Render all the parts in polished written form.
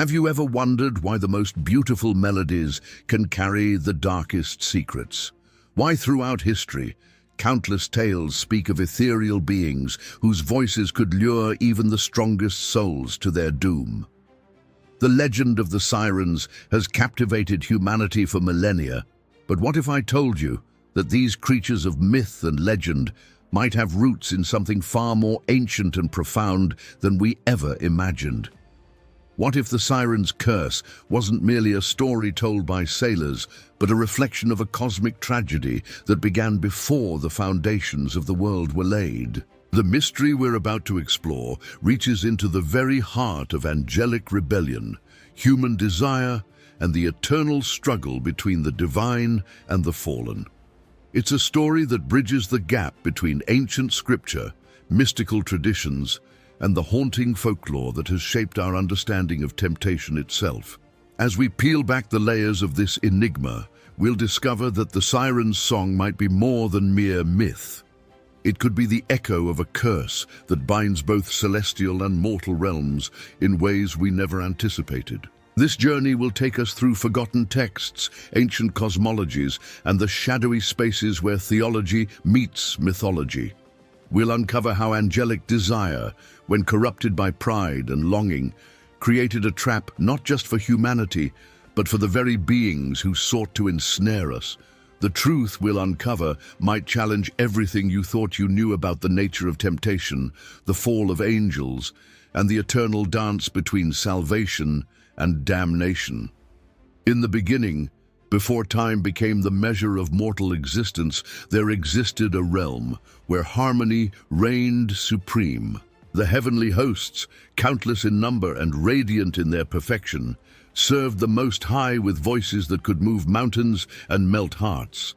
Have you ever wondered why the most beautiful melodies can carry the darkest secrets? Why throughout history, countless tales speak of ethereal beings whose voices could lure even the strongest souls to their doom? The legend of the Sirens has captivated humanity for millennia, but what if I told you that these creatures of myth and legend might have roots in something far more ancient and profound than we ever imagined? What if the Sirens' curse wasn't merely a story told by sailors, but a reflection of a cosmic tragedy that began before the foundations of the world were laid? The mystery we're about to explore reaches into the very heart of angelic rebellion, human desire, and the eternal struggle between the divine and the fallen. It's a story that bridges the gap between ancient scripture, mystical traditions, and the haunting folklore that has shaped our understanding of temptation itself. As we peel back the layers of this enigma, we'll discover that the Sirens' song might be more than mere myth. It could be the echo of a curse that binds both celestial and mortal realms in ways we never anticipated. This journey will take us through forgotten texts, ancient cosmologies, and the shadowy spaces where theology meets mythology. We'll uncover how angelic desire, when corrupted by pride and longing, created a trap not just for humanity, but for the very beings who sought to ensnare us. The truth we'll uncover might challenge everything you thought you knew about the nature of temptation, the fall of angels, and the eternal dance between salvation and damnation. In the beginning, before time became the measure of mortal existence, there existed a realm where harmony reigned supreme. The heavenly hosts, countless in number and radiant in their perfection, served the Most High with voices that could move mountains and melt hearts.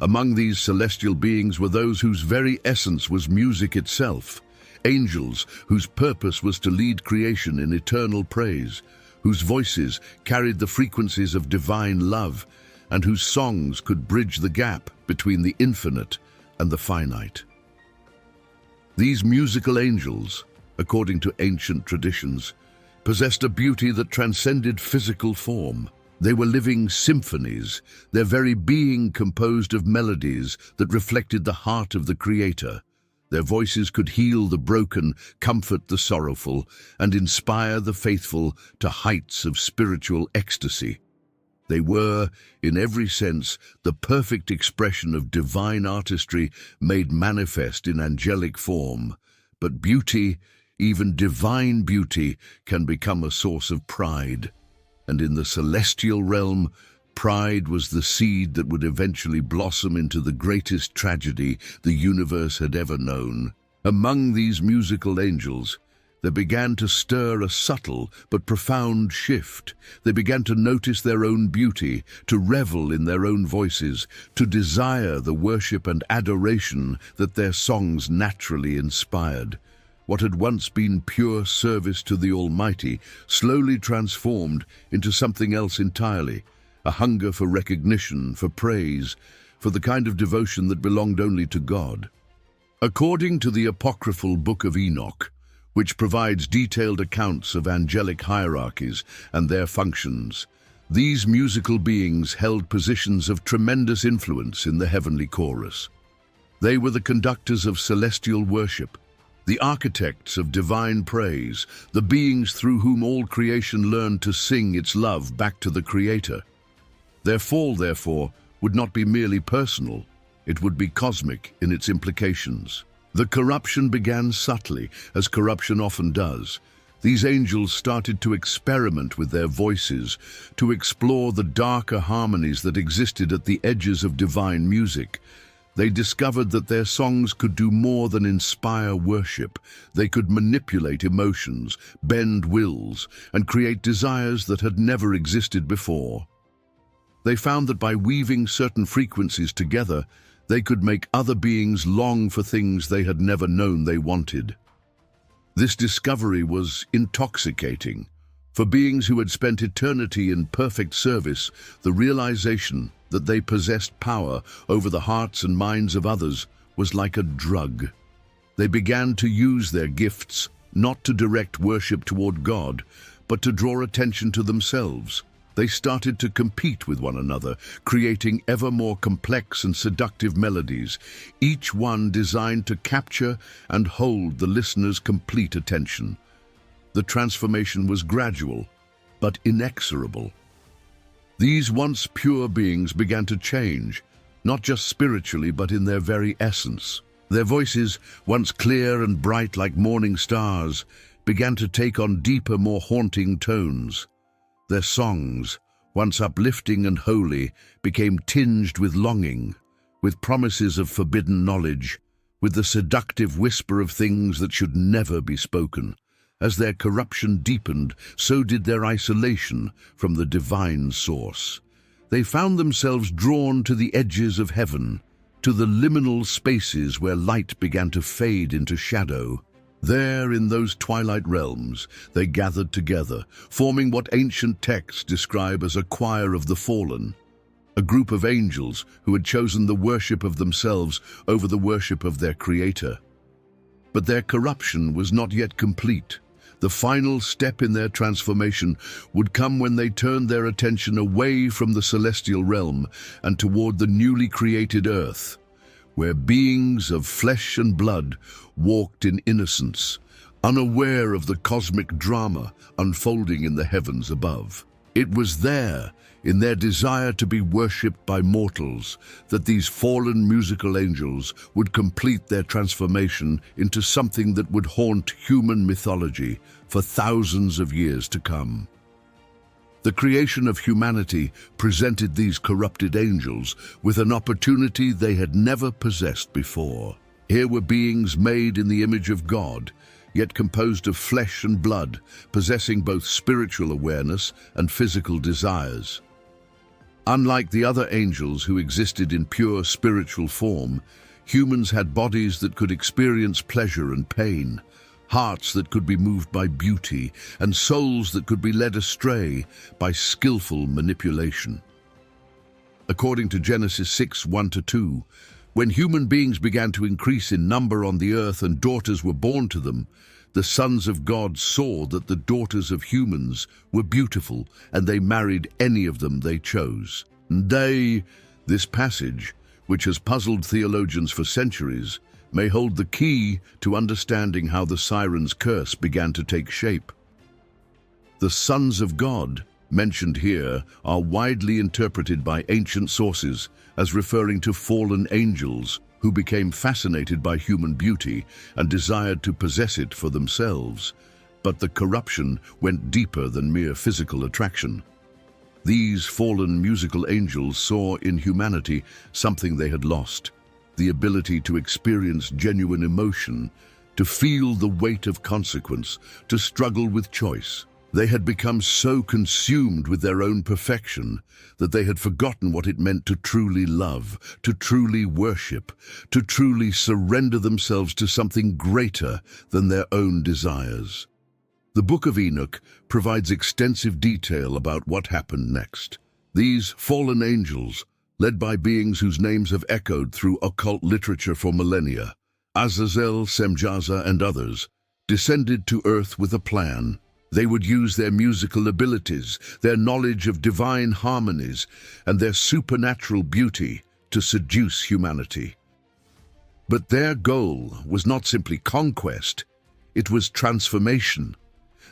Among these celestial beings were those whose very essence was music itself, angels whose purpose was to lead creation in eternal praise, whose voices carried the frequencies of divine love, and whose songs could bridge the gap between the infinite and the finite. These musical angels, according to ancient traditions, possessed a beauty that transcended physical form. They were living symphonies, their very being composed of melodies that reflected the heart of the Creator. Their voices could heal the broken, comfort the sorrowful, and inspire the faithful to heights of spiritual ecstasy. They were, in every sense, the perfect expression of divine artistry made manifest in angelic form. But beauty, even divine beauty, can become a source of pride. And in the celestial realm, pride was the seed that would eventually blossom into the greatest tragedy the universe had ever known. Among these musical angels, there began to stir a subtle but profound shift. They began to notice their own beauty, to revel in their own voices, to desire the worship and adoration that their songs naturally inspired. What had once been pure service to the Almighty slowly transformed into something else entirely, a hunger for recognition, for praise, for the kind of devotion that belonged only to God. According to the apocryphal Book of Enoch, which provides detailed accounts of angelic hierarchies and their functions, these musical beings held positions of tremendous influence in the heavenly chorus. They were the conductors of celestial worship, the architects of divine praise, the beings through whom all creation learned to sing its love back to the Creator. Their fall, therefore, would not be merely personal, it would be cosmic in its implications. The corruption began subtly, as corruption often does. These angels started to experiment with their voices, to explore the darker harmonies that existed at the edges of divine music. They discovered that their songs could do more than inspire worship. They could manipulate emotions, bend wills, and create desires that had never existed before. They found that by weaving certain frequencies together, they could make other beings long for things they had never known they wanted. This discovery was intoxicating. For beings who had spent eternity in perfect service, the realization that they possessed power over the hearts and minds of others was like a drug. They began to use their gifts not to direct worship toward God, but to draw attention to themselves. They started to compete with one another, creating ever more complex and seductive melodies, each one designed to capture and hold the listener's complete attention. The transformation was gradual, but inexorable. These once pure beings began to change, not just spiritually, but in their very essence. Their voices, once clear and bright like morning stars, began to take on deeper, more haunting tones. Their songs, once uplifting and holy, became tinged with longing, with promises of forbidden knowledge, with the seductive whisper of things that should never be spoken. As their corruption deepened, so did their isolation from the divine source. They found themselves drawn to the edges of heaven, to the liminal spaces where light began to fade into shadow. There, in those twilight realms, they gathered together, forming what ancient texts describe as a choir of the fallen, a group of angels who had chosen the worship of themselves over the worship of their Creator. But their corruption was not yet complete. The final step in their transformation would come when they turned their attention away from the celestial realm and toward the newly created earth, where beings of flesh and blood walked in innocence, unaware of the cosmic drama unfolding in the heavens above. It was there, in their desire to be worshipped by mortals, that these fallen musical angels would complete their transformation into something that would haunt human mythology for thousands of years to come. The creation of humanity presented these corrupted angels with an opportunity they had never possessed before. Here were beings made in the image of God, yet composed of flesh and blood, possessing both spiritual awareness and physical desires. Unlike the other angels who existed in pure spiritual form, humans had bodies that could experience pleasure and pain, hearts that could be moved by beauty, and souls that could be led astray by skillful manipulation. According to Genesis 6:1-2, when human beings began to increase in number on the earth and daughters were born to them, the sons of God saw that the daughters of humans were beautiful, and they married any of them they chose. This passage, which has puzzled theologians for centuries, may hold the key to understanding how the Sirens' curse began to take shape. The sons of God, mentioned here, are widely interpreted by ancient sources as referring to fallen angels who became fascinated by human beauty and desired to possess it for themselves. But the corruption went deeper than mere physical attraction. These fallen musical angels saw in humanity something they had lost: the ability to experience genuine emotion, to feel the weight of consequence, to struggle with choice. They had become so consumed with their own perfection that they had forgotten what it meant to truly love, to truly worship, to truly surrender themselves to something greater than their own desires. The Book of Enoch provides extensive detail about what happened next. These fallen angels, led by beings whose names have echoed through occult literature for millennia, Azazel, Semjaza, and others, descended to earth with a plan. They would use their musical abilities, their knowledge of divine harmonies, and their supernatural beauty to seduce humanity. But their goal was not simply conquest, it was transformation.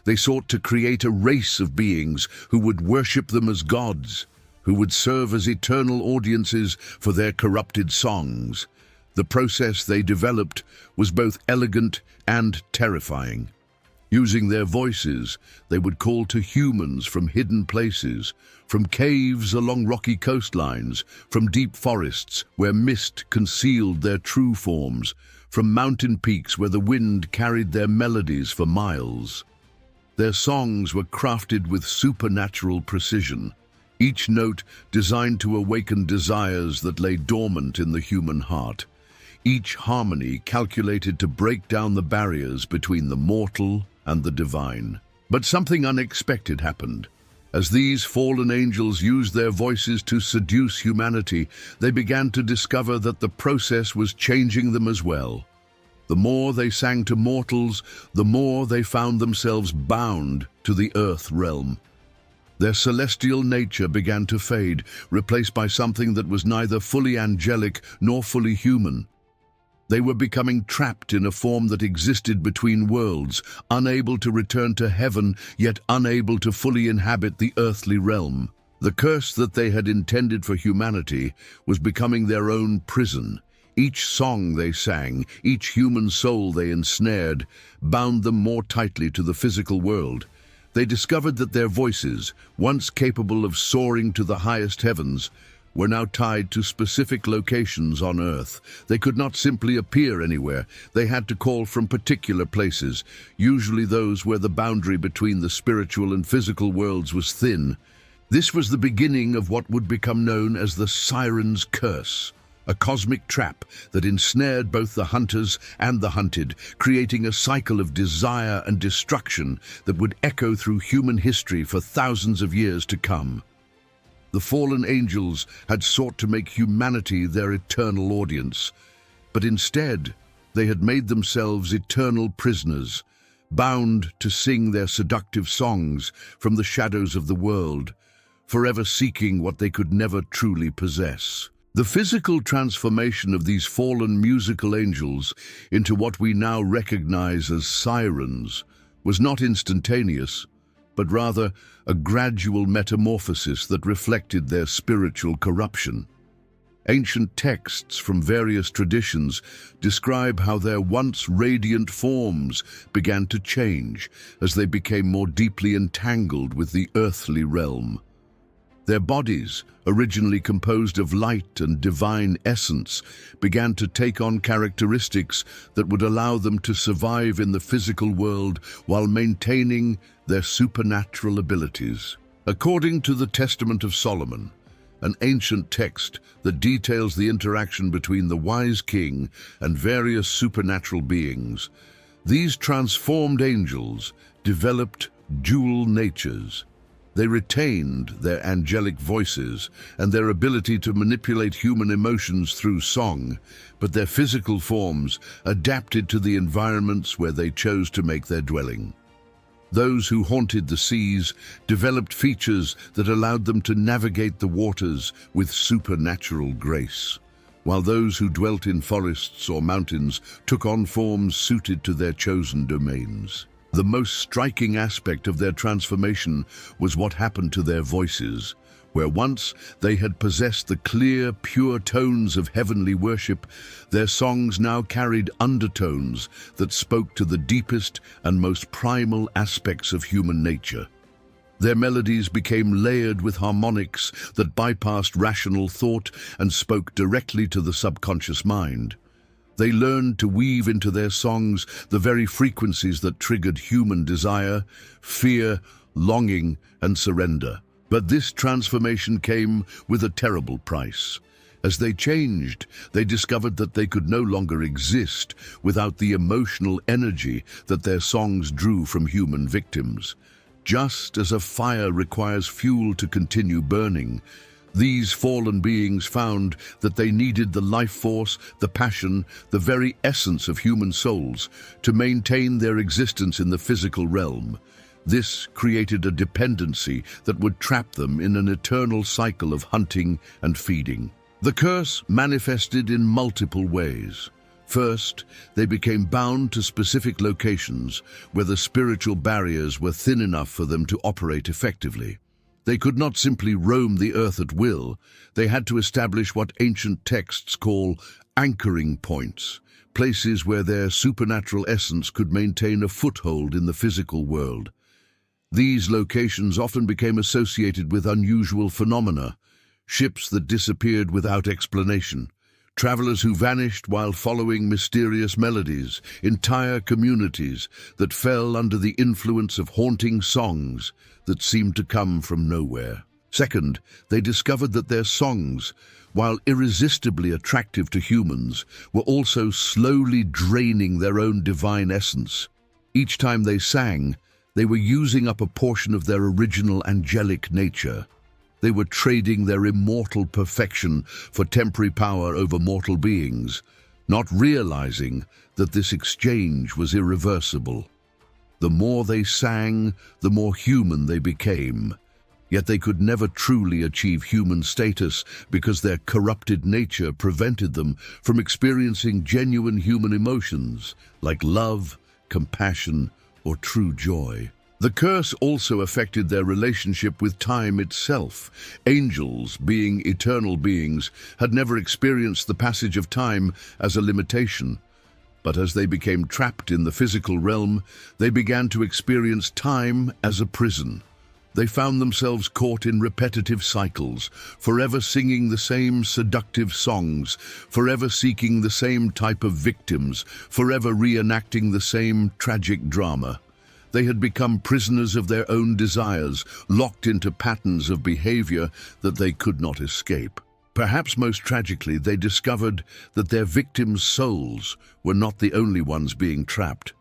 They sought to create a race of beings who would worship them as gods, who would serve as eternal audiences for their corrupted songs. The process they developed was both elegant and terrifying. Using their voices, they would call to humans from hidden places, from caves along rocky coastlines, from deep forests where mist concealed their true forms, from mountain peaks where the wind carried their melodies for miles. Their songs were crafted with supernatural precision, each note designed to awaken desires that lay dormant in the human heart, each harmony calculated to break down the barriers between the mortal and the divine. But something unexpected happened. As these fallen angels used their voices to seduce humanity, they began to discover that the process was changing them as well. The more they sang to mortals, the more they found themselves bound to the earth realm. Their celestial nature began to fade, replaced by something that was neither fully angelic nor fully human. They were becoming trapped in a form that existed between worlds, unable to return to heaven, yet unable to fully inhabit the earthly realm. The curse that they had intended for humanity was becoming their own prison. Each song they sang, each human soul they ensnared, bound them more tightly to the physical world. They discovered that their voices, once capable of soaring to the highest heavens, were now tied to specific locations on earth. They could not simply appear anywhere. They had to call from particular places, usually those where the boundary between the spiritual and physical worlds was thin. This was the beginning of what would become known as the Sirens' curse, a cosmic trap that ensnared both the hunters and the hunted, creating a cycle of desire and destruction that would echo through human history for thousands of years to come. The fallen angels had sought to make humanity their eternal audience, but instead they had made themselves eternal prisoners, bound to sing their seductive songs from the shadows of the world, forever seeking what they could never truly possess. The physical transformation of these fallen musical angels into what we now recognize as sirens was not instantaneous, but rather a gradual metamorphosis that reflected their spiritual corruption. Ancient texts from various traditions describe how their once radiant forms began to change as they became more deeply entangled with the earthly realm. Their bodies, originally composed of light and divine essence, began to take on characteristics that would allow them to survive in the physical world while maintaining their supernatural abilities. According to the Testament of Solomon, an ancient text that details the interaction between the wise king and various supernatural beings, these transformed angels developed dual natures. They retained their angelic voices and their ability to manipulate human emotions through song, but their physical forms adapted to the environments where they chose to make their dwelling. Those who haunted the seas developed features that allowed them to navigate the waters with supernatural grace, while those who dwelt in forests or mountains took on forms suited to their chosen domains. The most striking aspect of their transformation was what happened to their voices. Where once they had possessed the clear, pure tones of heavenly worship, their songs now carried undertones that spoke to the deepest and most primal aspects of human nature. Their melodies became layered with harmonics that bypassed rational thought and spoke directly to the subconscious mind. They learned to weave into their songs the very frequencies that triggered human desire, fear, longing, and surrender. But this transformation came with a terrible price. As they changed, they discovered that they could no longer exist without the emotional energy that their songs drew from human victims. Just as a fire requires fuel to continue burning, these fallen beings found that they needed the life force, the passion, the very essence of human souls to maintain their existence in the physical realm. This created a dependency that would trap them in an eternal cycle of hunting and feeding. The curse manifested in multiple ways. First, they became bound to specific locations where the spiritual barriers were thin enough for them to operate effectively. They could not simply roam the earth at will. They had to establish what ancient texts call anchoring points, places where their supernatural essence could maintain a foothold in the physical world. These locations often became associated with unusual phenomena, ships that disappeared without explanation, travelers who vanished while following mysterious melodies, entire communities that fell under the influence of haunting songs that seemed to come from nowhere. Second, they discovered that their songs, while irresistibly attractive to humans, were also slowly draining their own divine essence. Each time they sang, they were using up a portion of their original angelic nature. They were trading their immortal perfection for temporary power over mortal beings. not realizing that this exchange was irreversible. The more they sang, the more human they became. Yet they could never truly achieve human status because their corrupted nature prevented them from experiencing genuine human emotions like love, compassion, or true joy. The curse also affected their relationship with time itself. Angels, being eternal beings, had never experienced the passage of time as a limitation. But as they became trapped in the physical realm, they began to experience time as a prison. They found themselves caught in repetitive cycles, forever singing the same seductive songs, forever seeking the same type of victims, forever reenacting the same tragic drama. They had become prisoners of their own desires, locked into patterns of behavior that they could not escape. Perhaps most tragically, they discovered that their victims' souls were not the only ones being trapped.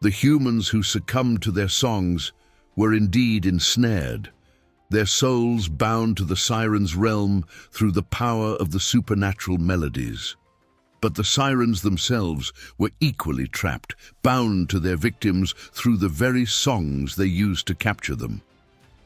The humans who succumbed to their songs were indeed ensnared, their souls bound to the Sirens' realm through the power of the supernatural melodies. But the Sirens themselves were equally trapped, bound to their victims through the very songs they used to capture them.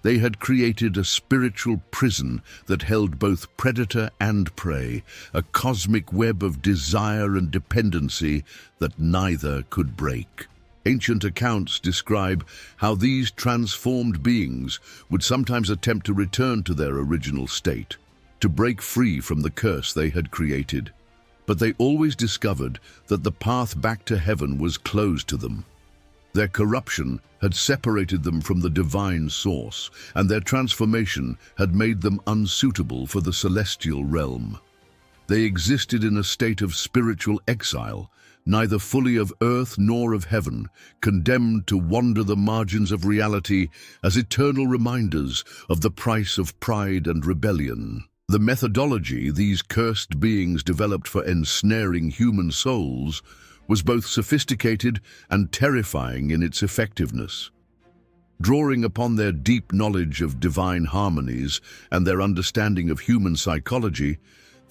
They had created a spiritual prison that held both predator and prey, a cosmic web of desire and dependency that neither could break. Ancient accounts describe how these transformed beings would sometimes attempt to return to their original state, to break free from the curse they had created. But they always discovered that the path back to heaven was closed to them. Their corruption had separated them from the divine source, and their transformation had made them unsuitable for the celestial realm. They existed in a state of spiritual exile, neither fully of earth nor of heaven, condemned to wander the margins of reality as eternal reminders of the price of pride and rebellion. The methodology these cursed beings developed for ensnaring human souls was both sophisticated and terrifying in its effectiveness. Drawing upon their deep knowledge of divine harmonies and their understanding of human psychology,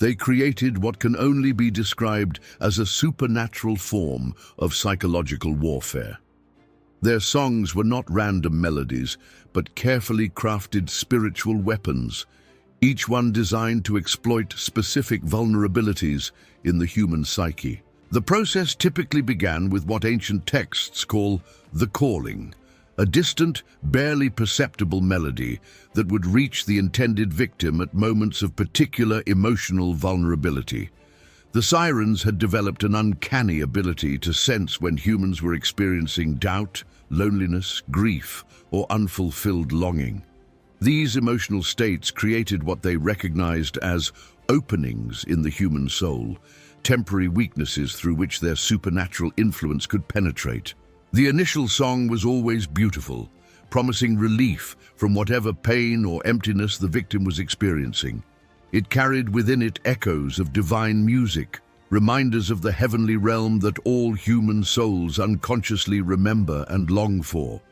they created what can only be described as a supernatural form of psychological warfare. Their songs were not random melodies, but carefully crafted spiritual weapons, each one designed to exploit specific vulnerabilities in the human psyche. The process typically began with what ancient texts call the calling, a distant, barely perceptible melody that would reach the intended victim at moments of particular emotional vulnerability. The Sirens had developed an uncanny ability to sense when humans were experiencing doubt, loneliness, grief, or unfulfilled longing. These emotional states created what they recognized as openings in the human soul, temporary weaknesses through which their supernatural influence could penetrate. The initial song was always beautiful, promising relief from whatever pain or emptiness the victim was experiencing. It carried within it echoes of divine music, reminders of the heavenly realm that all human souls unconsciously remember and long for.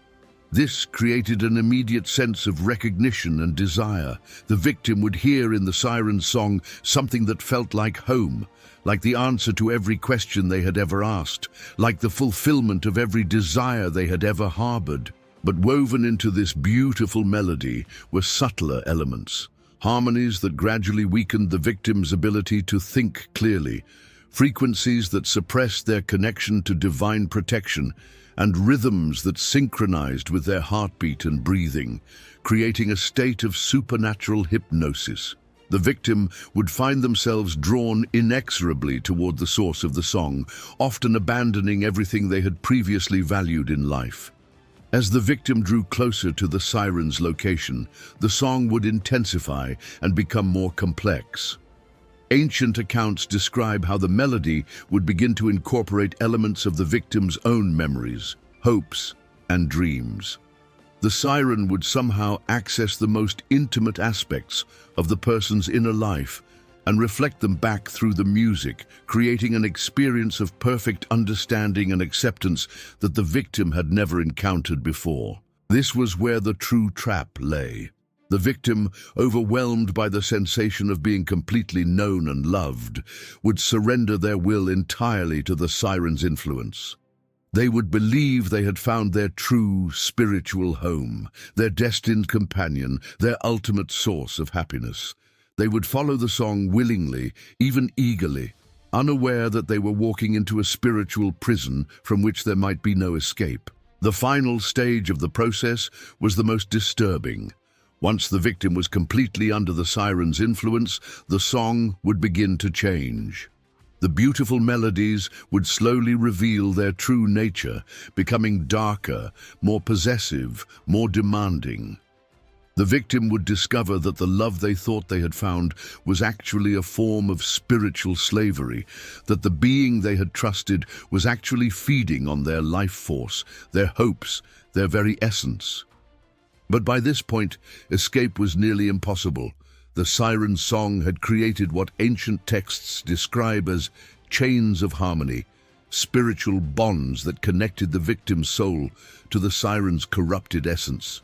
This created an immediate sense of recognition and desire. The victim would hear in the Siren's song something that felt like home, like the answer to every question they had ever asked, like the fulfillment of every desire they had ever harbored. But woven into this beautiful melody were subtler elements, harmonies that gradually weakened the victim's ability to think clearly, frequencies that suppressed their connection to divine protection, and rhythms that synchronized with their heartbeat and breathing, creating a state of supernatural hypnosis. The victim would find themselves drawn inexorably toward the source of the song, often abandoning everything they had previously valued in life. As the victim drew closer to the Siren's location, the song would intensify and become more complex. Ancient accounts describe how the melody would begin to incorporate elements of the victim's own memories, hopes, and dreams. The siren would somehow access the most intimate aspects of the person's inner life and reflect them back through the music, creating an experience of perfect understanding and acceptance that the victim had never encountered before. This was where the true trap lay. The victim, overwhelmed by the sensation of being completely known and loved, would surrender their will entirely to the siren's influence. They would believe they had found their true spiritual home, their destined companion, their ultimate source of happiness. They would follow the song willingly, even eagerly, unaware that they were walking into a spiritual prison from which there might be no escape. The final stage of the process was the most disturbing. Once the victim was completely under the siren's influence, the song would begin to change. The beautiful melodies would slowly reveal their true nature, becoming darker, more possessive, more demanding. The victim would discover that the love they thought they had found was actually a form of spiritual slavery, that the being they had trusted was actually feeding on their life force, their hopes, their very essence. But by this point, escape was nearly impossible. The siren song had created what ancient texts describe as chains of harmony, spiritual bonds that connected the victim's soul to the siren's corrupted essence.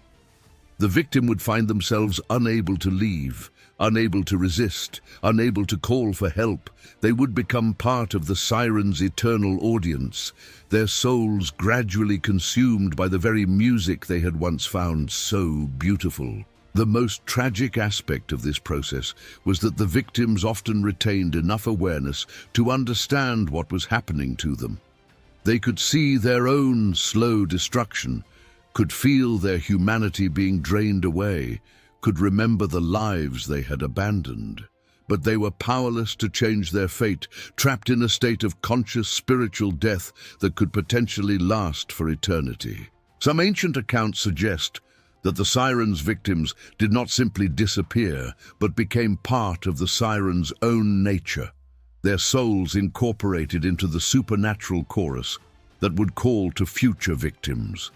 The victim would find themselves unable to leave, unable to resist, unable to call for help. They would become part of the siren's eternal audience, their souls gradually consumed by the very music they had once found so beautiful. The most tragic aspect of this process was that the victims often retained enough awareness to understand what was happening to them. They could see their own slow destruction, could feel their humanity being drained away, could remember the lives they had abandoned. But they were powerless to change their fate, trapped in a state of conscious spiritual death that could potentially last for eternity. Some ancient accounts suggest that the siren's victims did not simply disappear, but became part of the siren's own nature, their souls incorporated into the supernatural chorus that would call to future victims.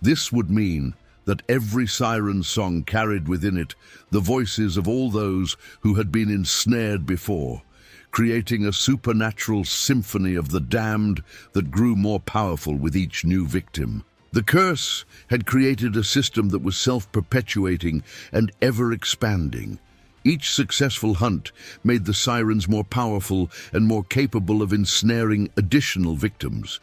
This would mean that every siren song carried within it the voices of all those who had been ensnared before, creating a supernatural symphony of the damned that grew more powerful with each new victim. The curse had created a system that was self-perpetuating and ever-expanding. Each successful hunt made the sirens more powerful and more capable of ensnaring additional victims.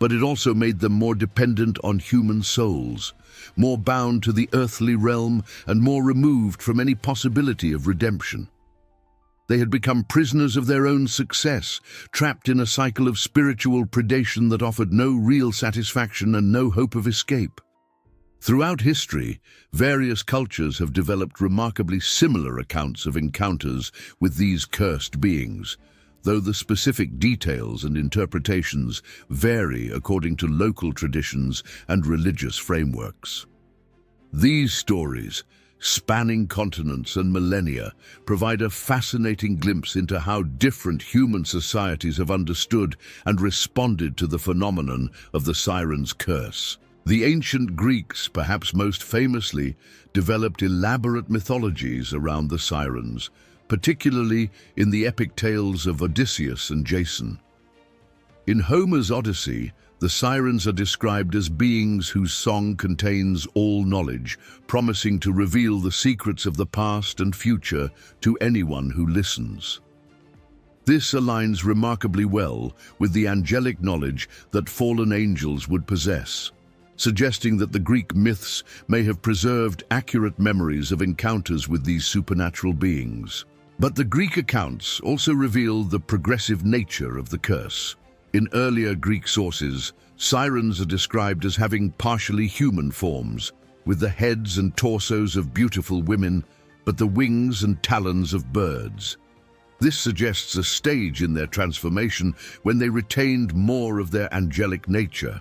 But it also made them more dependent on human souls, more bound to the earthly realm and more removed from any possibility of redemption. They had become prisoners of their own success, trapped in a cycle of spiritual predation that offered no real satisfaction and no hope of escape. Throughout history, various cultures have developed remarkably similar accounts of encounters with these cursed beings, though the specific details and interpretations vary according to local traditions and religious frameworks. These stories, spanning continents and millennia, provide a fascinating glimpse into how different human societies have understood and responded to the phenomenon of the siren's curse. The ancient Greeks, perhaps most famously, developed elaborate mythologies around the sirens, particularly in the epic tales of Odysseus and Jason. In Homer's Odyssey, the sirens are described as beings whose song contains all knowledge, promising to reveal the secrets of the past and future to anyone who listens. This aligns remarkably well with the angelic knowledge that fallen angels would possess, suggesting that the Greek myths may have preserved accurate memories of encounters with these supernatural beings. But the Greek accounts also reveal the progressive nature of the curse. In earlier Greek sources, sirens are described as having partially human forms, with the heads and torsos of beautiful women, but the wings and talons of birds. This suggests a stage in their transformation when they retained more of their angelic nature.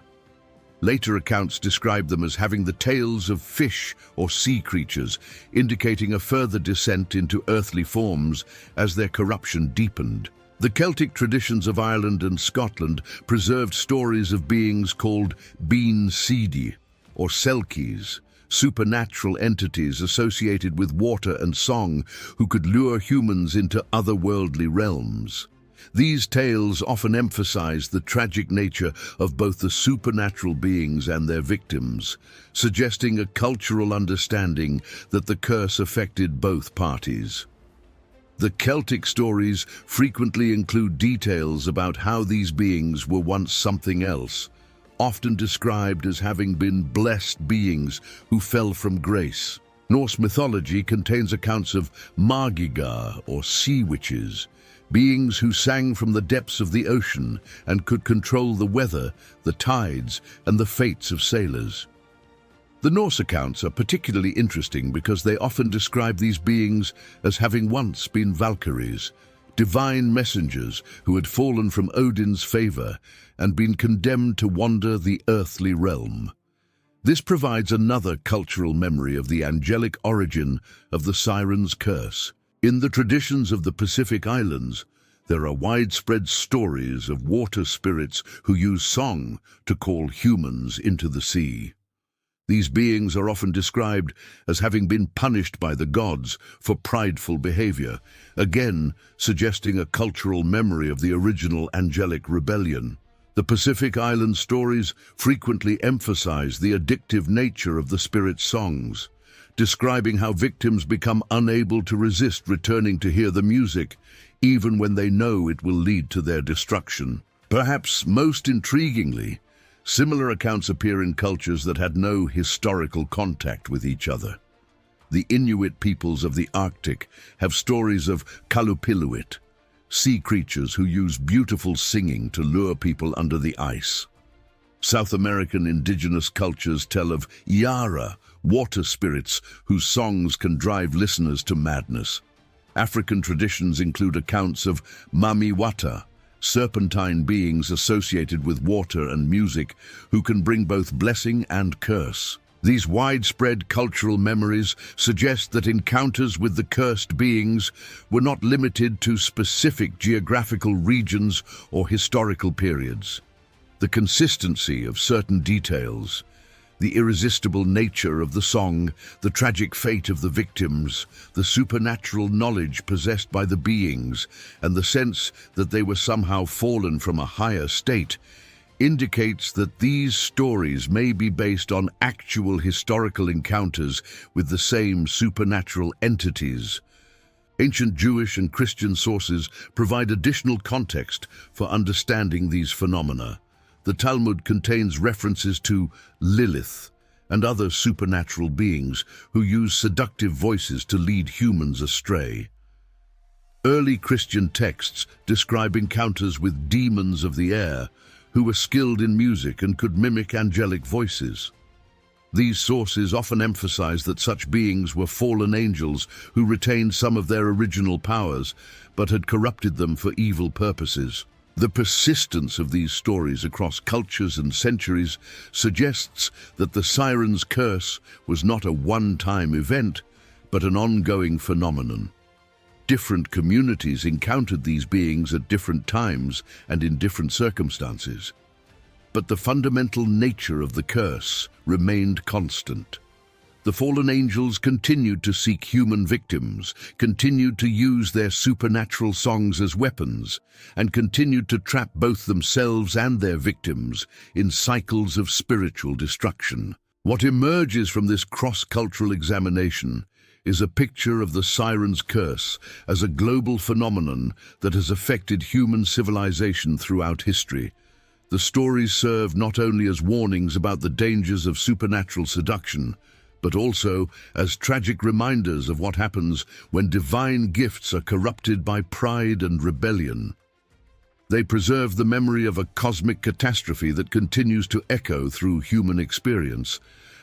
Later accounts describe them as having the tails of fish or sea creatures, indicating a further descent into earthly forms as their corruption deepened. The Celtic traditions of Ireland and Scotland preserved stories of beings called bean seedi, or selkies, supernatural entities associated with water and song who could lure humans into otherworldly realms. These tales often emphasize the tragic nature of both the supernatural beings and their victims, suggesting a cultural understanding that the curse affected both parties. The Celtic stories frequently include details about how these beings were once something else, often described as having been blessed beings who fell from grace. Norse mythology contains accounts of magigar, or sea witches, beings who sang from the depths of the ocean and could control the weather, the tides, and the fates of sailors. The Norse accounts are particularly interesting because they often describe these beings as having once been Valkyries, divine messengers who had fallen from Odin's favor and been condemned to wander the earthly realm. This provides another cultural memory of the angelic origin of the Sirens' curse. In the traditions of the Pacific Islands, there are widespread stories of water spirits who use song to call humans into the sea. These beings are often described as having been punished by the gods for prideful behavior, again suggesting a cultural memory of the original angelic rebellion. The Pacific Island stories frequently emphasize the addictive nature of the spirit songs, describing how victims become unable to resist returning to hear the music, even when they know it will lead to their destruction. Perhaps most intriguingly, similar accounts appear in cultures that had no historical contact with each other. The Inuit peoples of the Arctic have stories of Kalupiluit, sea creatures who use beautiful singing to lure people under the ice. South American indigenous cultures tell of Yara, water spirits whose songs can drive listeners to madness. African traditions include accounts of Mamiwata, serpentine beings associated with water and music who can bring both blessing and curse. These widespread cultural memories suggest that encounters with the cursed beings were not limited to specific geographical regions or historical periods. The consistency of certain details, the irresistible nature of the song, the tragic fate of the victims, the supernatural knowledge possessed by the beings, and the sense that they were somehow fallen from a higher state, indicates that these stories may be based on actual historical encounters with the same supernatural entities. Ancient Jewish and Christian sources provide additional context for understanding these phenomena. The Talmud contains references to Lilith and other supernatural beings who use seductive voices to lead humans astray. Early Christian texts describe encounters with demons of the air who were skilled in music and could mimic angelic voices. These sources often emphasize that such beings were fallen angels who retained some of their original powers but had corrupted them for evil purposes. The persistence of these stories across cultures and centuries suggests that the Sirens' curse was not a one-time event, but an ongoing phenomenon. Different communities encountered these beings at different times and in different circumstances. But the fundamental nature of the curse remained constant. The fallen angels continued to seek human victims, continued to use their supernatural songs as weapons, and continued to trap both themselves and their victims in cycles of spiritual destruction. What emerges from this cross-cultural examination is a picture of the Sirens' curse as a global phenomenon that has affected human civilization throughout history. The stories serve not only as warnings about the dangers of supernatural seduction, but also as tragic reminders of what happens when divine gifts are corrupted by pride and rebellion. They preserve the memory of a cosmic catastrophe that continues to echo through human experience,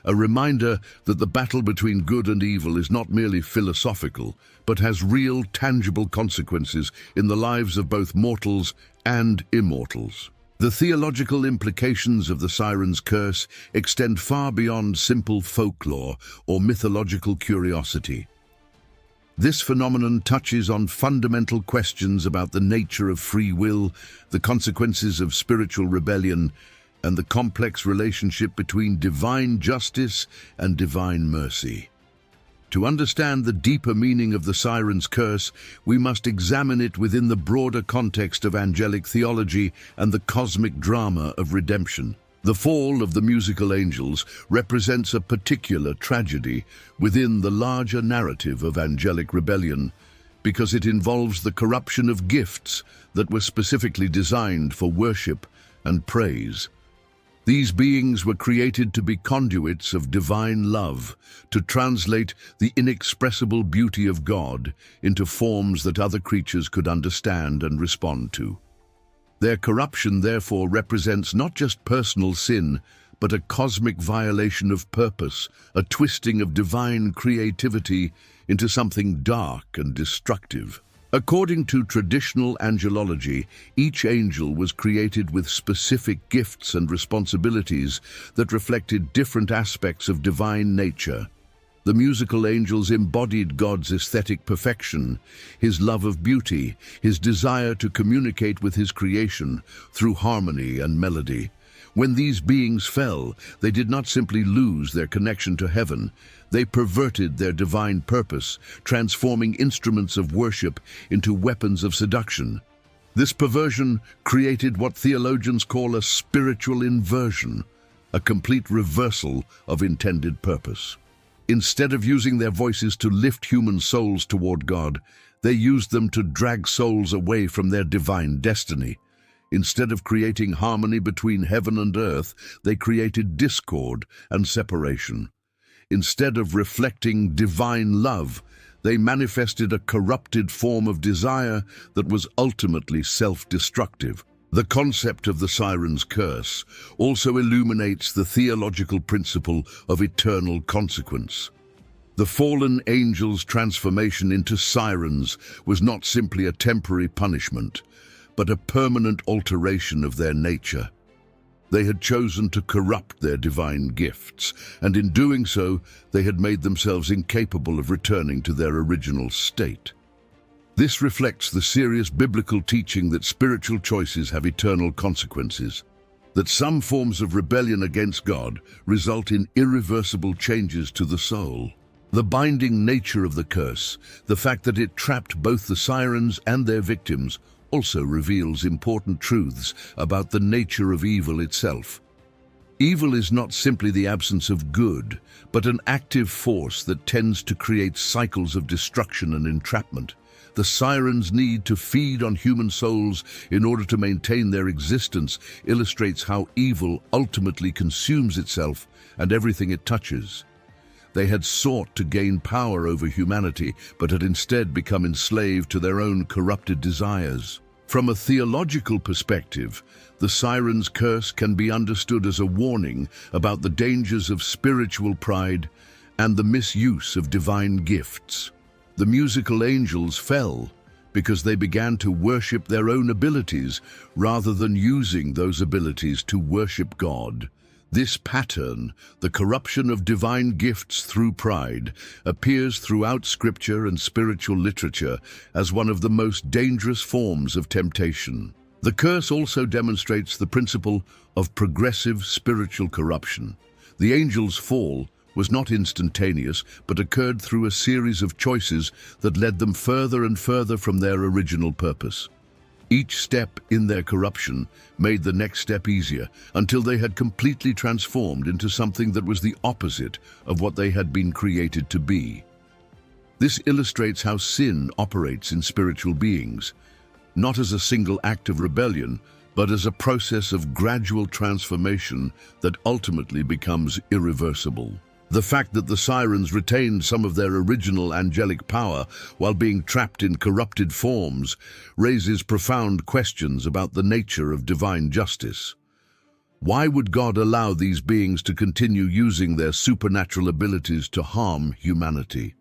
a reminder that the battle between good and evil is not merely philosophical, but has real, tangible consequences in the lives of both mortals and immortals. The theological implications of the Sirens' curse extend far beyond simple folklore or mythological curiosity. This phenomenon touches on fundamental questions about the nature of free will, the consequences of spiritual rebellion, and the complex relationship between divine justice and divine mercy. To understand the deeper meaning of the Sirens' curse, we must examine it within the broader context of angelic theology and the cosmic drama of redemption. The fall of the musical angels represents a particular tragedy within the larger narrative of angelic rebellion, because it involves the corruption of gifts that were specifically designed for worship and praise. These beings were created to be conduits of divine love, to translate the inexpressible beauty of God into forms that other creatures could understand and respond to. Their corruption therefore represents not just personal sin, but a cosmic violation of purpose, a twisting of divine creativity into something dark and destructive. According to traditional angelology, each angel was created with specific gifts and responsibilities that reflected different aspects of divine nature. The musical angels embodied God's aesthetic perfection, his love of beauty, his desire to communicate with his creation through harmony and melody. When these beings fell, they did not simply lose their connection to heaven, they perverted their divine purpose, transforming instruments of worship into weapons of seduction. This perversion created what theologians call a spiritual inversion, a complete reversal of intended purpose. Instead of using their voices to lift human souls toward God, they used them to drag souls away from their divine destiny. Instead of creating harmony between heaven and earth, they created discord and separation. Instead of reflecting divine love, they manifested a corrupted form of desire that was ultimately self-destructive. The concept of the Sirens' curse also illuminates the theological principle of eternal consequence. The fallen angels' transformation into sirens was not simply a temporary punishment, but a permanent alteration of their nature. They had chosen to corrupt their divine gifts, and in doing so, they had made themselves incapable of returning to their original state. This reflects the serious biblical teaching that spiritual choices have eternal consequences, that some forms of rebellion against God result in irreversible changes to the soul. The binding nature of the curse, the fact that it trapped both the sirens and their victims, also reveals important truths about the nature of evil itself. Evil is not simply the absence of good, but an active force that tends to create cycles of destruction and entrapment. The sirens' need to feed on human souls in order to maintain their existence illustrates how evil ultimately consumes itself and everything it touches. They had sought to gain power over humanity, but had instead become enslaved to their own corrupted desires. From a theological perspective, the Sirens' curse can be understood as a warning about the dangers of spiritual pride and the misuse of divine gifts. The musical angels fell because they began to worship their own abilities rather than using those abilities to worship God. This pattern, the corruption of divine gifts through pride, appears throughout Scripture and spiritual literature as one of the most dangerous forms of temptation. The curse also demonstrates the principle of progressive spiritual corruption. The angels' fall was not instantaneous, but occurred through a series of choices that led them further and further from their original purpose. Each step in their corruption made the next step easier, until they had completely transformed into something that was the opposite of what they had been created to be. This illustrates how sin operates in spiritual beings, not as a single act of rebellion, but as a process of gradual transformation that ultimately becomes irreversible. The fact that the sirens retained some of their original angelic power while being trapped in corrupted forms raises profound questions about the nature of divine justice. Why would God allow these beings to continue using their supernatural abilities to harm humanity?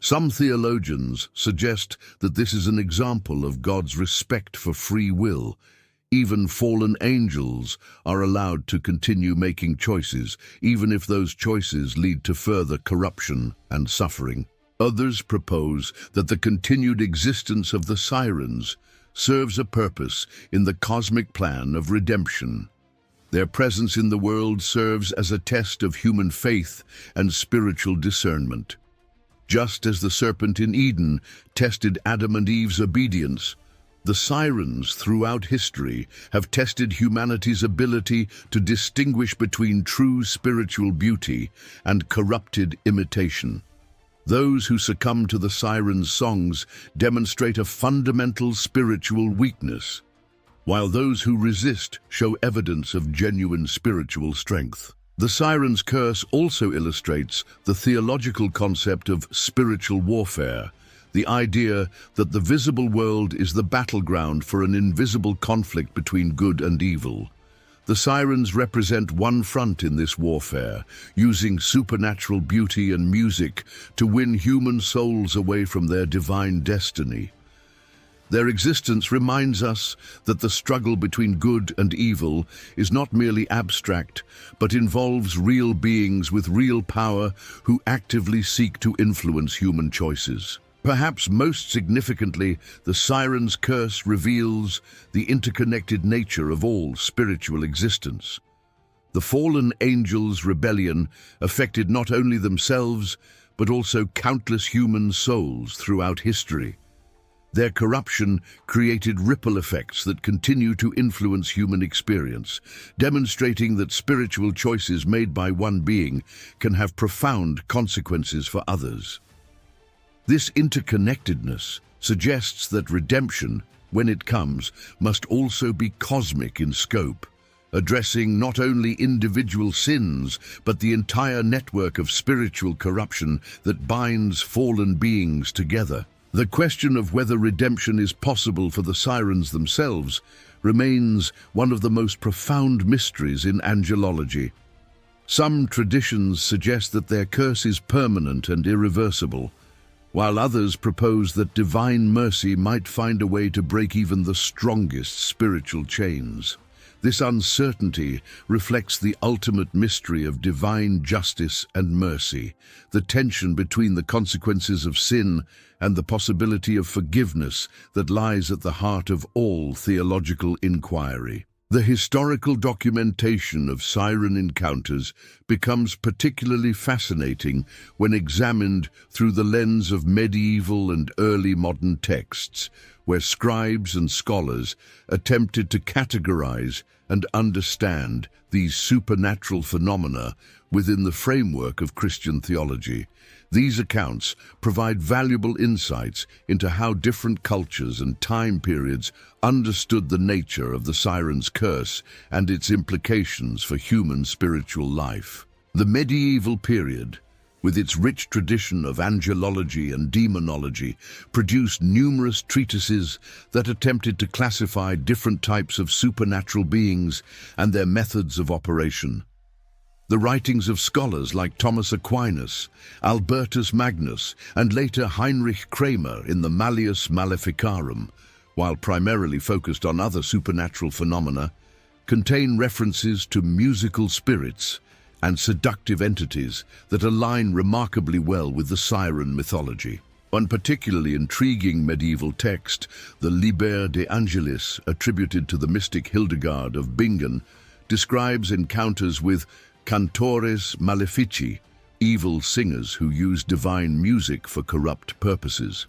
Some theologians suggest that this is an example of God's respect for free will. Even fallen angels are allowed to continue making choices, even if those choices lead to further corruption and suffering. Others propose that the continued existence of the sirens serves a purpose in the cosmic plan of redemption. Their presence in the world serves as a test of human faith and spiritual discernment. Just as the serpent in Eden tested Adam and Eve's obedience, the sirens throughout history have tested humanity's ability to distinguish between true spiritual beauty and corrupted imitation. Those who succumb to the sirens' songs demonstrate a fundamental spiritual weakness, while those who resist show evidence of genuine spiritual strength. The sirens' curse also illustrates the theological concept of spiritual warfare, the idea that the visible world is the battleground for an invisible conflict between good and evil. The sirens represent one front in this warfare, using supernatural beauty and music to win human souls away from their divine destiny. Their existence reminds us that the struggle between good and evil is not merely abstract, but involves real beings with real power who actively seek to influence human choices. Perhaps most significantly, the sirens' curse reveals the interconnected nature of all spiritual existence. The fallen angels' rebellion affected not only themselves, but also countless human souls throughout history. Their corruption created ripple effects that continue to influence human experience, demonstrating that spiritual choices made by one being can have profound consequences for others. This interconnectedness suggests that redemption, when it comes, must also be cosmic in scope, addressing not only individual sins, but the entire network of spiritual corruption that binds fallen beings together. The question of whether redemption is possible for the sirens themselves remains one of the most profound mysteries in angelology. Some traditions suggest that their curse is permanent and irreversible, while others propose that divine mercy might find a way to break even the strongest spiritual chains. This uncertainty reflects the ultimate mystery of divine justice and mercy, the tension between the consequences of sin and the possibility of forgiveness that lies at the heart of all theological inquiry. The historical documentation of siren encounters becomes particularly fascinating when examined through the lens of medieval and early modern texts, where scribes and scholars attempted to categorize and understand these supernatural phenomena within the framework of Christian theology. These accounts provide valuable insights into how different cultures and time periods understood the nature of the siren's curse and its implications for human spiritual life. The medieval period, with its rich tradition of angelology and demonology, produced numerous treatises that attempted to classify different types of supernatural beings and their methods of operation. The writings of scholars like Thomas Aquinas, Albertus Magnus, and later Heinrich Kramer in the Malleus Maleficarum, while primarily focused on other supernatural phenomena, contain references to musical spirits and seductive entities that align remarkably well with the siren mythology. One particularly intriguing medieval text, the Liber de Angelis, attributed to the mystic Hildegard of Bingen, describes encounters with cantores malefici, evil singers who use divine music for corrupt purposes.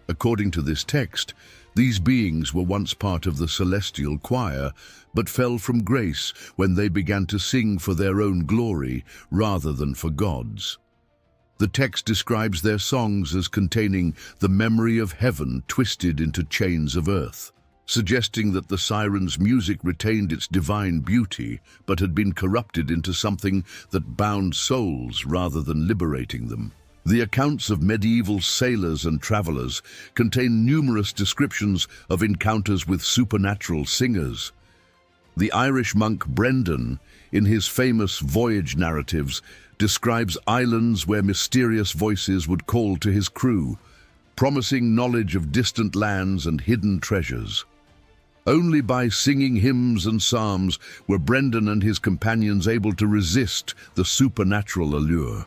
According to this text, these beings were once part of the celestial choir, but fell from grace when they began to sing for their own glory rather than for God's. The text describes their songs as containing the memory of heaven twisted into chains of earth, suggesting that the sirens' music retained its divine beauty but had been corrupted into something that bound souls rather than liberating them. The accounts of medieval sailors and travelers contain numerous descriptions of encounters with supernatural singers. The Irish monk Brendan, in his famous voyage narratives, describes islands where mysterious voices would call to his crew, promising knowledge of distant lands and hidden treasures. Only by singing hymns and psalms were Brendan and his companions able to resist the supernatural allure.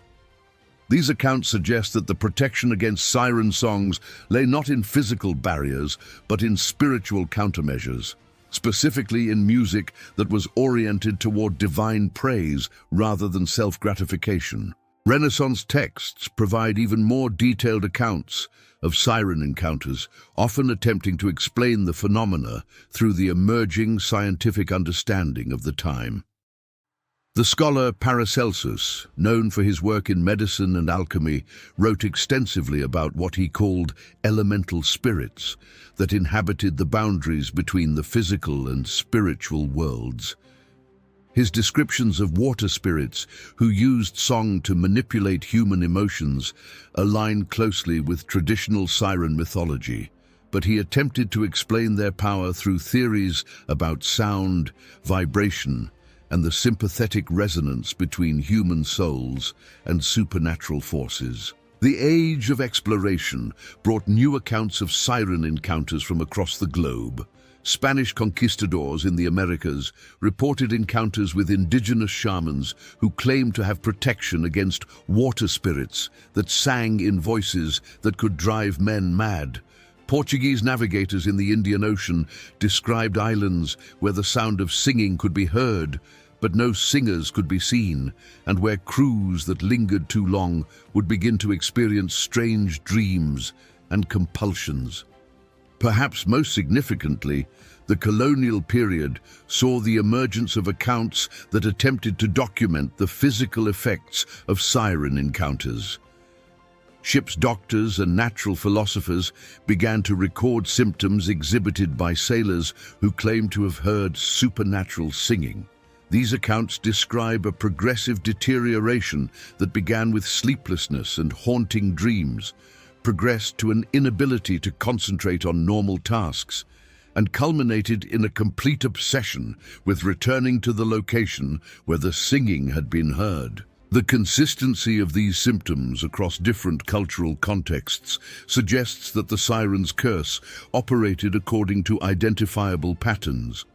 These accounts suggest that the protection against siren songs lay not in physical barriers, but in spiritual countermeasures, specifically in music that was oriented toward divine praise rather than self-gratification. Renaissance texts provide even more detailed accounts of siren encounters, often attempting to explain the phenomena through the emerging scientific understanding of the time. The scholar Paracelsus, known for his work in medicine and alchemy, wrote extensively about what he called elemental spirits that inhabited the boundaries between the physical and spiritual worlds. His descriptions of water spirits who used song to manipulate human emotions align closely with traditional siren mythology, but he attempted to explain their power through theories about sound, vibration, and the sympathetic resonance between human souls and supernatural forces. The age of exploration brought new accounts of siren encounters from across the globe. Spanish conquistadors in the Americas reported encounters with indigenous shamans who claimed to have protection against water spirits that sang in voices that could drive men mad. Portuguese navigators in the Indian Ocean described islands where the sound of singing could be heard, but no singers could be seen, and where crews that lingered too long would begin to experience strange dreams and compulsions. Perhaps most significantly, the colonial period saw the emergence of accounts that attempted to document the physical effects of siren encounters. Ship's doctors and natural philosophers began to record symptoms exhibited by sailors who claimed to have heard supernatural singing. These accounts describe a progressive deterioration that began with sleeplessness and haunting dreams, progressed to an inability to concentrate on normal tasks, and culminated in a complete obsession with returning to the location where the singing had been heard. The consistency of these symptoms across different cultural contexts suggests that the siren's curse operated according to identifiable patterns.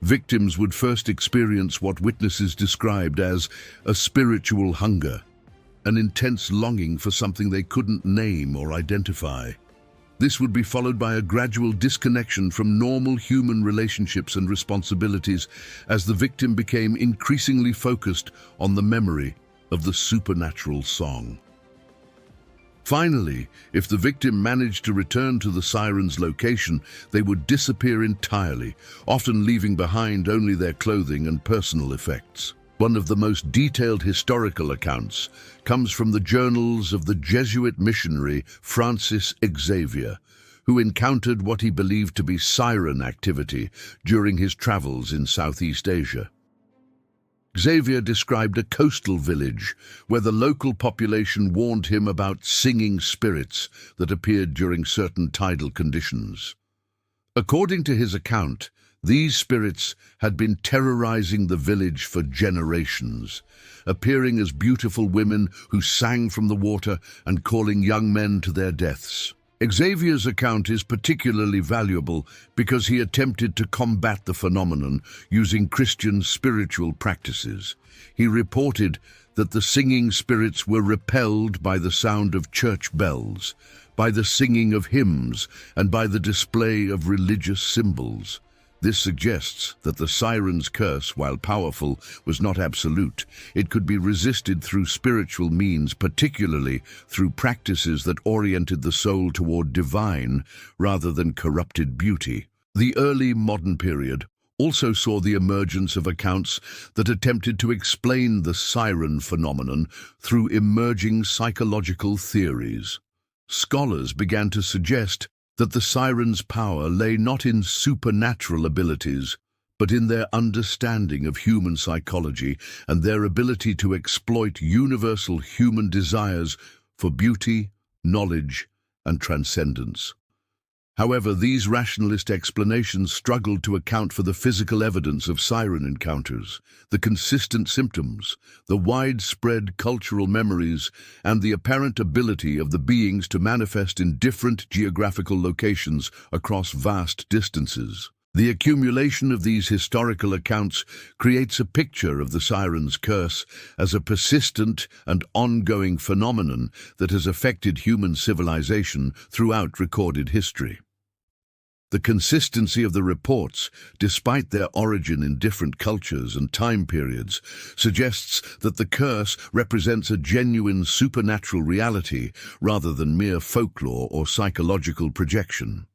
Victims would first experience what witnesses described as a spiritual hunger, an intense longing for something they couldn't name or identify. This would be followed by a gradual disconnection from normal human relationships and responsibilities as the victim became increasingly focused on the memory of the supernatural song. Finally, if the victim managed to return to the siren's location, they would disappear entirely, often leaving behind only their clothing and personal effects. One of the most detailed historical accounts comes from the journals of the Jesuit missionary Francis Xavier, who encountered what he believed to be siren activity during his travels in Southeast Asia. Xavier described a coastal village where the local population warned him about singing spirits that appeared during certain tidal conditions. According to his account, these spirits had been terrorizing the village for generations, appearing as beautiful women who sang from the water and calling young men to their deaths. Xavier's account is particularly valuable because he attempted to combat the phenomenon using Christian spiritual practices. He reported that the singing spirits were repelled by the sound of church bells, by the singing of hymns, and by the display of religious symbols. This suggests that the siren's curse, while powerful, was not absolute. It could be resisted through spiritual means, particularly through practices that oriented the soul toward divine rather than corrupted beauty. The early modern period also saw the emergence of accounts that attempted to explain the siren phenomenon through emerging psychological theories. Scholars began to suggest that the siren's power lay not in supernatural abilities, but in their understanding of human psychology and their ability to exploit universal human desires for beauty, knowledge, and transcendence. However, these rationalist explanations struggled to account for the physical evidence of siren encounters, the consistent symptoms, the widespread cultural memories, and the apparent ability of the beings to manifest in different geographical locations across vast distances. The accumulation of these historical accounts creates a picture of the siren's curse as a persistent and ongoing phenomenon that has affected human civilization throughout recorded history. The consistency of the reports, despite their origin in different cultures and time periods, suggests that the curse represents a genuine supernatural reality rather than mere folklore or psychological projection.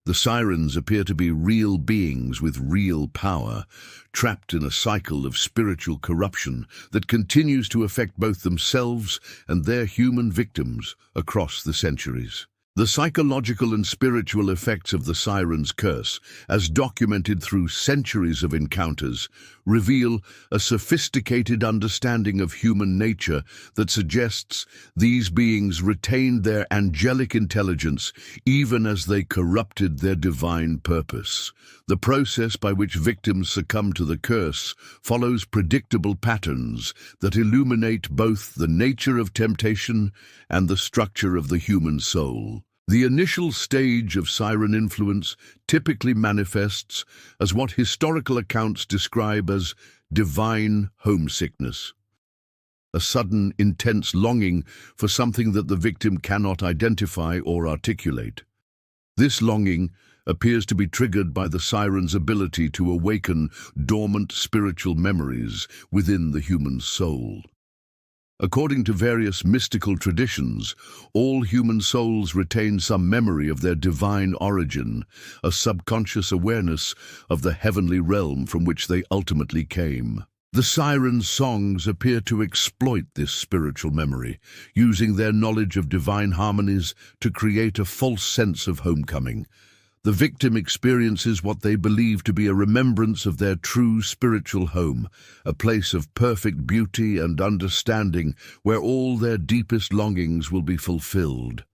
The sirens appear to be real beings with real power, trapped in a cycle of spiritual corruption that continues to affect both themselves and their human victims across the centuries. The psychological and spiritual effects of the Sirens' curse, as documented through centuries of encounters, reveal a sophisticated understanding of human nature that suggests these beings retained their angelic intelligence even as they corrupted their divine purpose. The process by which victims succumb to the curse follows predictable patterns that illuminate both the nature of temptation and the structure of the human soul. The initial stage of siren influence typically manifests as what historical accounts describe as divine homesickness, a sudden, intense longing for something that the victim cannot identify or articulate. This longing appears to be triggered by the siren's ability to awaken dormant spiritual memories within the human soul. According to various mystical traditions, all human souls retain some memory of their divine origin, a subconscious awareness of the heavenly realm from which they ultimately came. The sirens' songs appear to exploit this spiritual memory, using their knowledge of divine harmonies to create a false sense of homecoming. The victim experiences what they believe to be a remembrance of their true spiritual home, a place of perfect beauty and understanding where all their deepest longings will be fulfilled.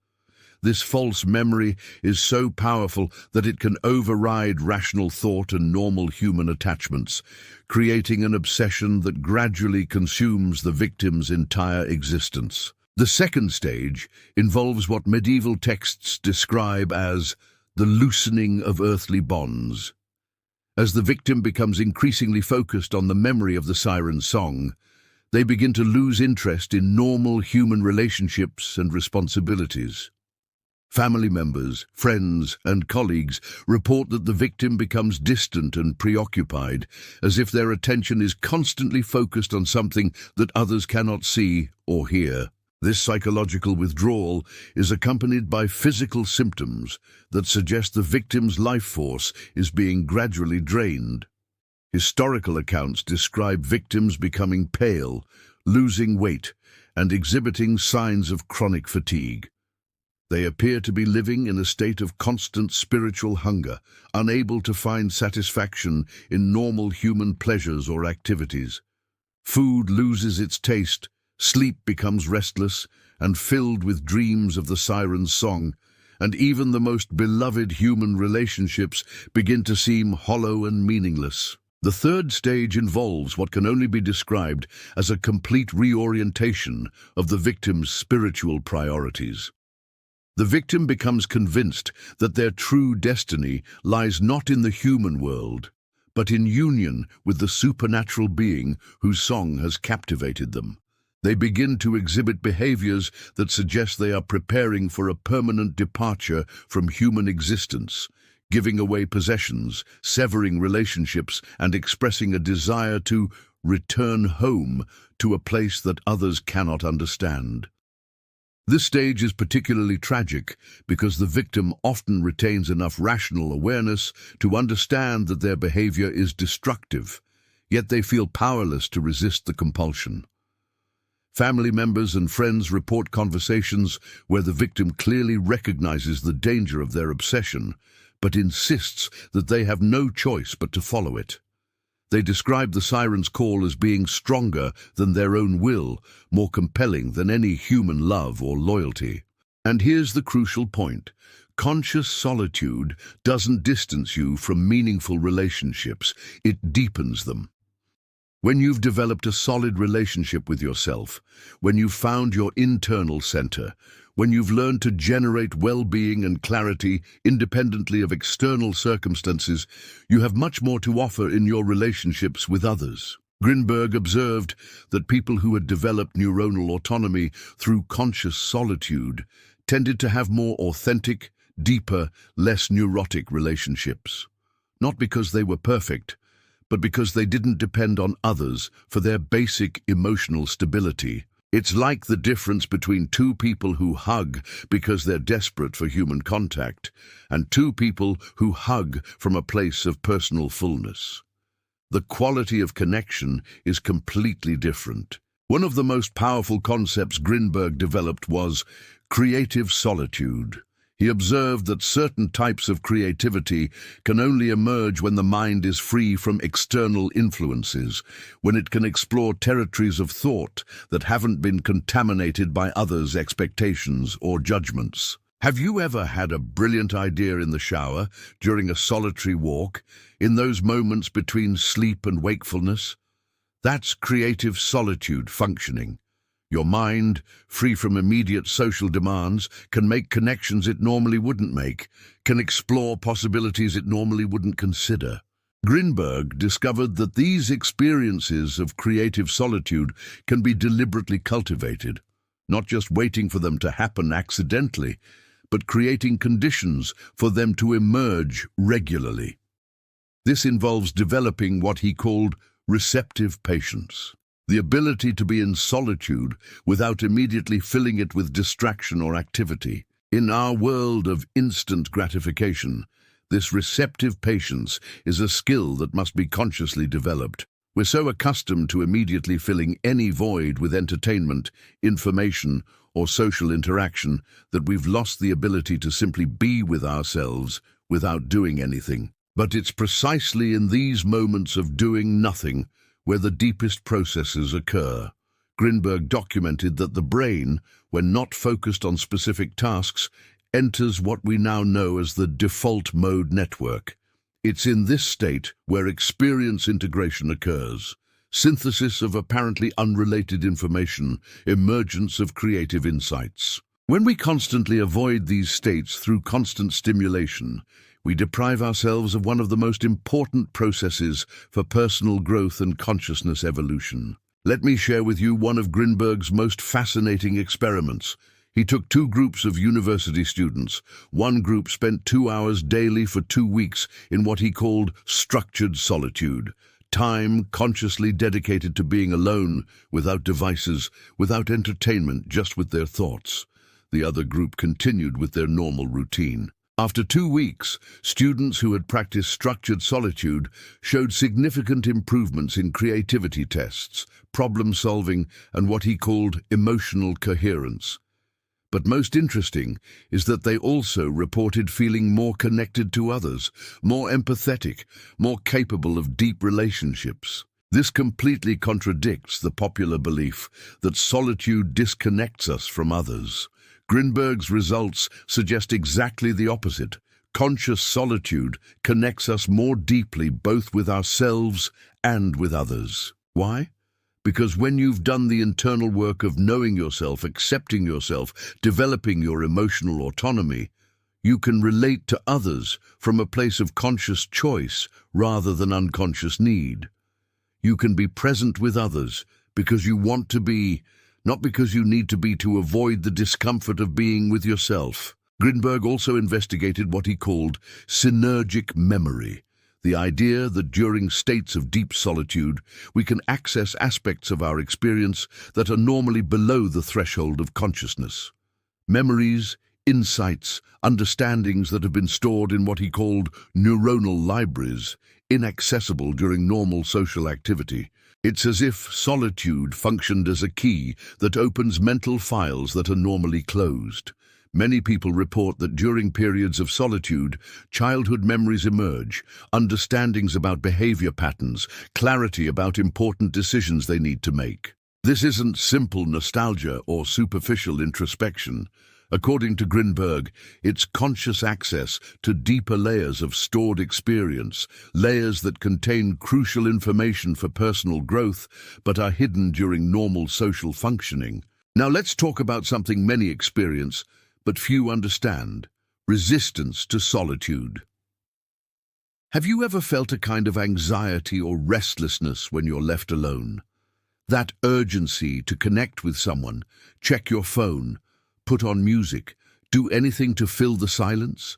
This false memory is so powerful that it can override rational thought and normal human attachments, creating an obsession that gradually consumes the victim's entire existence. The second stage involves what medieval texts describe as the loosening of earthly bonds. As the victim becomes increasingly focused on the memory of the siren's song, they begin to lose interest in normal human relationships and responsibilities. Family members, friends, and colleagues report that the victim becomes distant and preoccupied, as if their attention is constantly focused on something that others cannot see or hear. This psychological withdrawal is accompanied by physical symptoms that suggest the victim's life force is being gradually drained. Historical accounts describe victims becoming pale, losing weight, and exhibiting signs of chronic fatigue. They appear to be living in a state of constant spiritual hunger, unable to find satisfaction in normal human pleasures or activities. Food loses its taste, sleep becomes restless and filled with dreams of the siren's song, and even the most beloved human relationships begin to seem hollow and meaningless. The third stage involves what can only be described as a complete reorientation of the victim's spiritual priorities. The victim becomes convinced that their true destiny lies not in the human world, but in union with the supernatural being whose song has captivated them. They begin to exhibit behaviors that suggest they are preparing for a permanent departure from human existence, giving away possessions, severing relationships, and expressing a desire to return home to a place that others cannot understand. This stage is particularly tragic because the victim often retains enough rational awareness to understand that their behavior is destructive, yet they feel powerless to resist the compulsion. Family members and friends report conversations where the victim clearly recognizes the danger of their obsession, but insists that they have no choice but to follow it. They describe the siren's call as being stronger than their own will, more compelling than any human love or loyalty. And here's the crucial point. Conscious solitude doesn't distance you from meaningful relationships, it deepens them. When you've developed a solid relationship with yourself, when you've found your internal center, when you've learned to generate well-being and clarity independently of external circumstances, you have much more to offer in your relationships with others. Grinberg observed that people who had developed neuronal autonomy through conscious solitude tended to have more authentic, deeper, less neurotic relationships. Not because they were perfect, but because they didn't depend on others for their basic emotional stability. It's like the difference between two people who hug because they're desperate for human contact, and two people who hug from a place of personal fullness. The quality of connection is completely different. One of the most powerful concepts Grinberg developed was creative solitude. He observed that certain types of creativity can only emerge when the mind is free from external influences, when it can explore territories of thought that haven't been contaminated by others' expectations or judgments. Have you ever had a brilliant idea in the shower, during a solitary walk, in those moments between sleep and wakefulness? That's creative solitude functioning. Your mind, free from immediate social demands, can make connections it normally wouldn't make, can explore possibilities it normally wouldn't consider. Grinberg discovered that these experiences of creative solitude can be deliberately cultivated, not just waiting for them to happen accidentally, but creating conditions for them to emerge regularly. This involves developing what he called receptive patience. The ability to be in solitude without immediately filling it with distraction or activity. In our world of instant gratification, this receptive patience is a skill that must be consciously developed. We're so accustomed to immediately filling any void with entertainment, information, or social interaction that we've lost the ability to simply be with ourselves without doing anything. But it's precisely in these moments of doing nothing where the deepest processes occur. Grinberg documented that the brain, when not focused on specific tasks, enters what we now know as the default mode network. It's in this state where experience integration occurs, synthesis of apparently unrelated information, emergence of creative insights. When we constantly avoid these states through constant stimulation, we deprive ourselves of one of the most important processes for personal growth and consciousness evolution. Let me share with you one of Grinberg's most fascinating experiments. He took two groups of university students. One group spent 2 hours daily for 2 weeks in what he called structured solitude, time consciously dedicated to being alone, without devices, without entertainment, just with their thoughts. The other group continued with their normal routine. After 2 weeks, students who had practiced structured solitude showed significant improvements in creativity tests, problem solving, and what he called emotional coherence. But most interesting is that they also reported feeling more connected to others, more empathetic, more capable of deep relationships. This completely contradicts the popular belief that solitude disconnects us from others. Grinberg's results suggest exactly the opposite. Conscious solitude connects us more deeply both with ourselves and with others. Why? Because when you've done the internal work of knowing yourself, accepting yourself, developing your emotional autonomy, you can relate to others from a place of conscious choice rather than unconscious need. You can be present with others because you want to be, not because you need to be to avoid the discomfort of being with yourself. Grinberg also investigated what he called synergic memory, the idea that during states of deep solitude, we can access aspects of our experience that are normally below the threshold of consciousness. Memories, insights, understandings that have been stored in what he called neuronal libraries, inaccessible during normal social activity. It's as if solitude functioned as a key that opens mental files that are normally closed. Many people report that during periods of solitude, childhood memories emerge, understandings about behavior patterns, clarity about important decisions they need to make. This isn't simple nostalgia or superficial introspection. According to Grinberg, it's conscious access to deeper layers of stored experience, layers that contain crucial information for personal growth, but are hidden during normal social functioning. Now let's talk about something many experience, but few understand: resistance to solitude. Have you ever felt a kind of anxiety or restlessness when you're left alone? That urgency to connect with someone, check your phone, put on music, do anything to fill the silence?